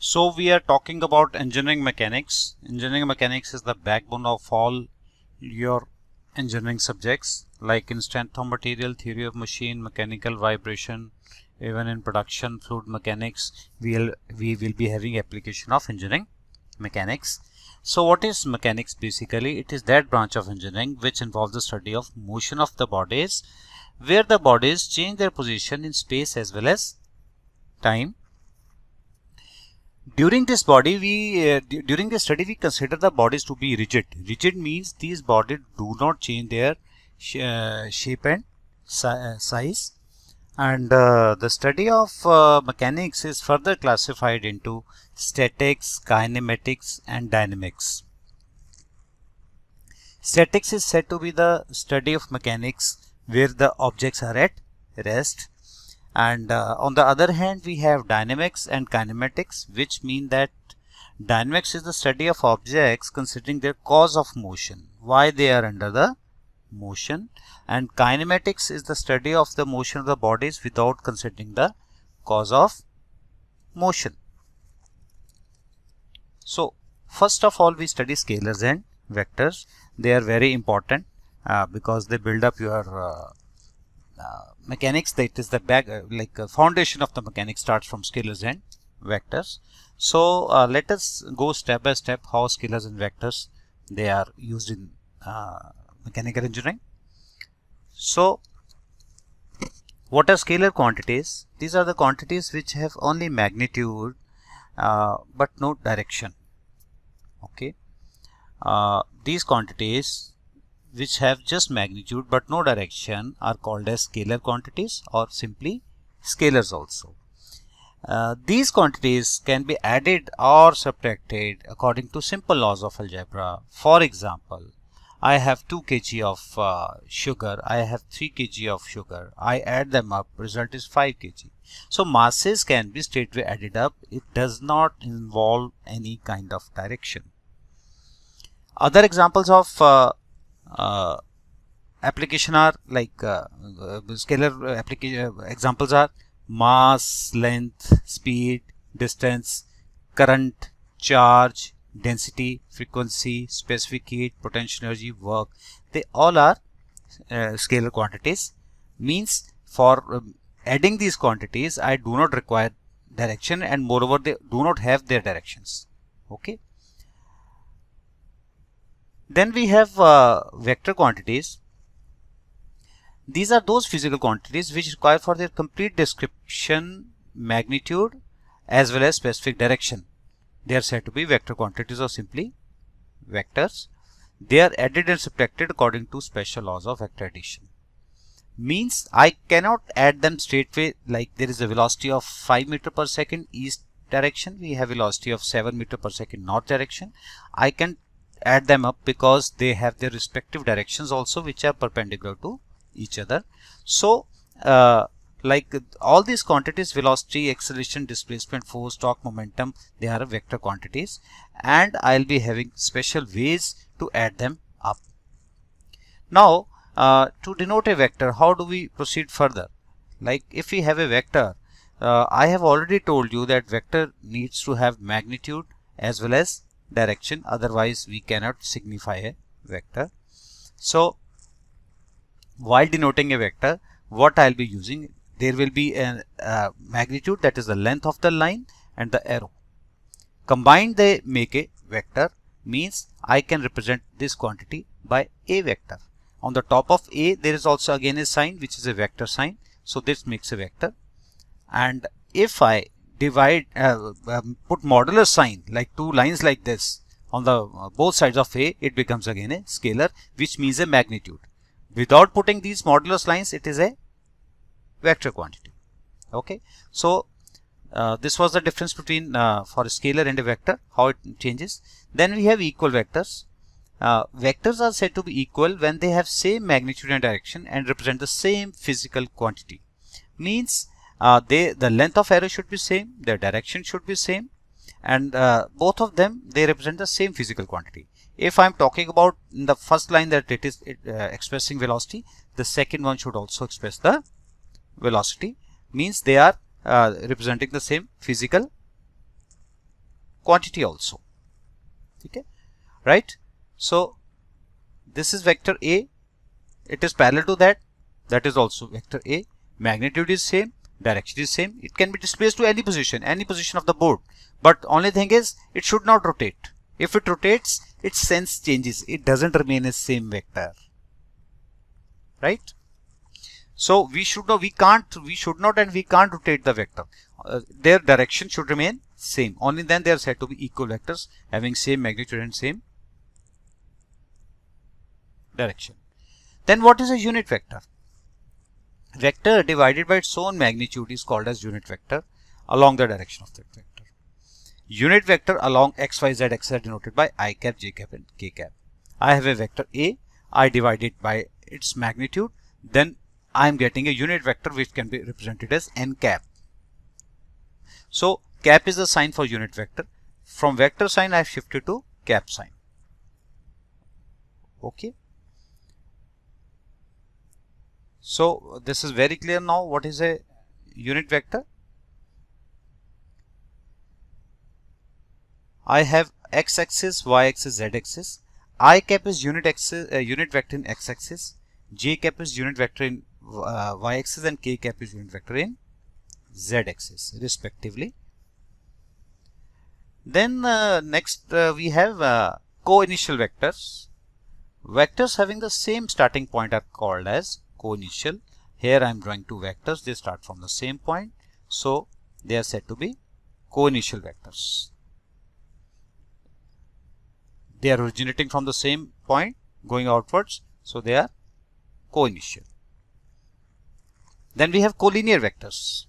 So we are talking about engineering mechanics. Engineering mechanics is the backbone of all your engineering subjects, like in strength of material, theory of machine, mechanical vibration. Even in production fluid mechanics, we will be having application of engineering mechanics. So what is mechanics? Basically, it is that branch of engineering which involves the study of motion of the bodies, where the bodies change their position in space as well as time. During this study, we consider the bodies to be rigid. Rigid means these bodies do not change their shape and size. And the study of mechanics is further classified into statics, kinematics, and dynamics. Statics is said to be the study of mechanics where the objects are at rest. And on the other hand, we have dynamics and kinematics, which mean that dynamics is the study of objects considering their cause of motion, why they are under the motion, and kinematics is the study of the motion of the bodies without considering the cause of motion. So first of all, we study scalars and vectors. They are very important because they build up your mechanics. That is the foundation of the mechanics starts from scalars and vectors. So let us go step by step how scalars and vectors they are used in mechanical engineering. So what are scalar quantities? These are the quantities which have only magnitude but no direction. Okay, these quantities which have just magnitude but no direction are called as scalar quantities or simply scalars also. These quantities can be added or subtracted according to simple laws of algebra. For example, I have 2 kg of sugar, I have 3 kg of sugar, I add them up, result is 5 kg. So masses can be straightway added up. It does not involve any kind of direction. Other examples of application are like scalar application examples are mass, length, speed, distance, current, charge, density, frequency, specific heat, potential energy, work. They all are scalar quantities. Means for adding these quantities I do not require direction, and moreover they do not have their directions. Okay. Then we have vector quantities. These are those physical quantities which require for their complete description magnitude as well as specific direction. They are said to be vector quantities or simply vectors. They are added and subtracted according to special laws of vector addition. Means I cannot add them straightway, like there is a velocity of 5 meter per second east direction, we have velocity of 7 meter per second north direction. I can add them up because they have their respective directions also which are perpendicular to each other. So like all these quantities, velocity, acceleration, displacement, force, torque, momentum, they are vector quantities, and I'll be having special ways to add them up. Now to denote a vector, how do we proceed further? Like if we have a vector, I have already told you that vector needs to have magnitude as well as direction, otherwise we cannot signify a vector. So while denoting a vector, what I'll be using, there will be a magnitude, that is the length of the line, and the arrow. Combined they make a vector. Means I can represent this quantity by a vector. On the top of a there is also again a sign which is a vector sign, so this makes a vector. And if I divide put modular sign like 2 lines like this on the both sides of a, it becomes again a scalar, which means a magnitude. Without putting these modulus lines, it is a vector quantity. Okay, so this was the difference between for a scalar and a vector, how it changes. Then we have equal vectors. Vectors are said to be equal when they have same magnitude and direction and represent the same physical quantity. Means the length of arrow should be same, their direction should be same, and both of them they represent the same physical quantity. If I am talking about in the first line that it is expressing velocity, the second one should also express the velocity. Means they are representing the same physical quantity also. Okay, right? So this is vector A, it is parallel to that, that is also vector A. Magnitude is same, direction is same. It can be displaced to any position of the board, but only thing is it should not rotate. If it rotates, its sense changes, it doesn't remain as same vector, right? So we should not and we can't rotate the vector. Their direction should remain same, only then they are said to be equal vectors having same magnitude and same direction. Then what is a unit vector? Vector divided by its own magnitude is called as unit vector along the direction of that vector. Unit vector along x, y, z axis are denoted by I cap, j cap and k cap. I have a vector A, I divide it by its magnitude, then I am getting a unit vector which can be represented as n cap. So cap is the sign for unit vector. From vector sign I have shifted to cap sign. Okay. So this is very clear now what is a unit vector. I have x axis, y axis, z axis. I cap is unit vector in x axis. J cap is unit vector in y axis and k cap is unit vector in z axis respectively. Then next we have co-initial vectors. Vectors having the same starting point are called as co-initial. Here I am drawing two vectors, they start from the same point, so they are said to be co-initial vectors. They are originating from the same point going outwards, so they are co-initial. Then we have collinear vectors.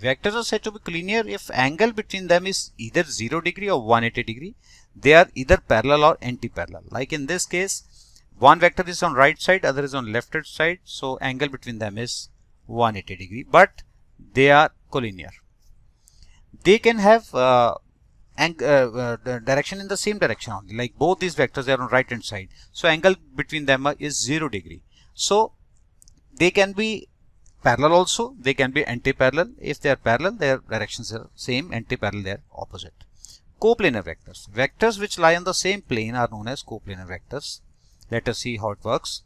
Vectors are said to be collinear if angle between them is either 0 degree or 180 degree. They are either parallel or anti-parallel. Like in this case, one vector is on right side, other is on left side, so angle between them is 180 degree, but they are collinear. They can have direction in the same direction only, like both these vectors are on right hand side, so angle between them is 0 degree. So they can be parallel also, they can be anti-parallel. If they are parallel, their directions are same, anti-parallel they are opposite. Coplanar vectors. Vectors which lie on the same plane are known as coplanar vectors. Let us see how it works.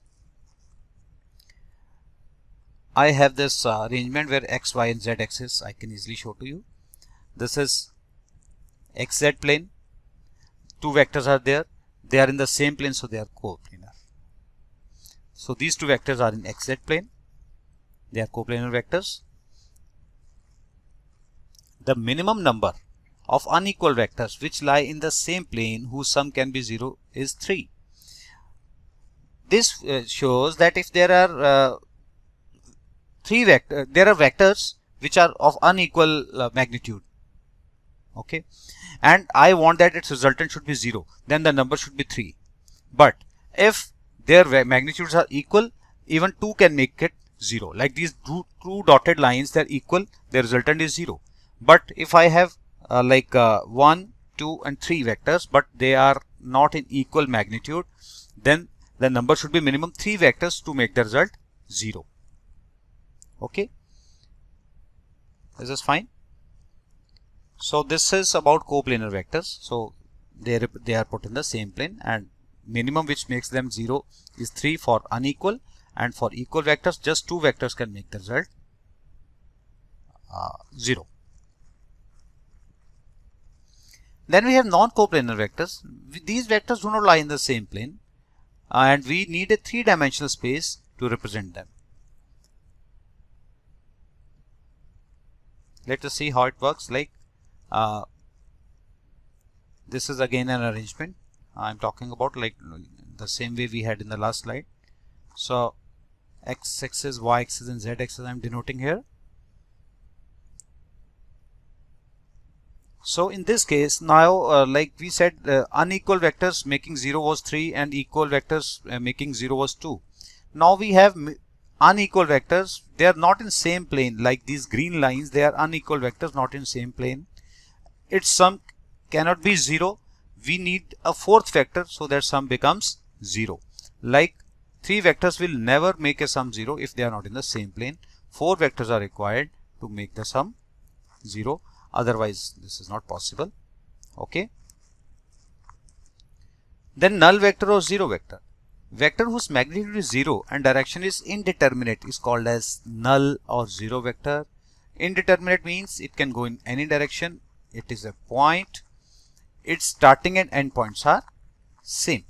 I have this arrangement where x, y and z axis I can easily show to you. This is xz plane. Two vectors are there. They are in the same plane, so they are coplanar. So these two vectors are in xz plane. They are coplanar vectors. The minimum number of unequal vectors which lie in the same plane whose sum can be 0 is 3. This shows that if there are vectors which are of unequal magnitude, okay, and I want that its resultant should be 0, then the number should be 3. But if their magnitudes are equal, even 2 can make it 0. Like these two dotted lines, they are equal, their resultant is 0. But if I have 1, 2 and 3 vectors, but they are not in equal magnitude, then the number should be minimum 3 vectors to make the result 0. Okay, this is fine. So this is about coplanar vectors. So they are put in the same plane, and minimum which makes them 0 is 3 for unequal, and for equal vectors just 2 vectors can make the result 0. Then we have non-coplanar vectors. These vectors do not lie in the same plane, and we need a 3-dimensional space to represent them. Let us see how it works. Like this is again an arrangement I am talking about, like the same way we had in the last slide. So x axis, y axis and z axis I am denoting here. So in this case now, like we said, unequal vectors making 0 was 3 and equal vectors making 0 was 2. Now we have unequal vectors, they are not in same plane. Like these green lines, they are unequal vectors, not in same plane. Its sum cannot be 0. We need a fourth vector so that sum becomes 0. Like 3 vectors will never make a sum 0 if they are not in the same plane. 4 vectors are required to make the sum 0. Otherwise this is not possible. Okay. Then null vector or zero vector. Vector whose magnitude is 0 and direction is indeterminate is called as null or zero vector. Indeterminate means it can go in any direction. It is a point. Its starting and end points are same.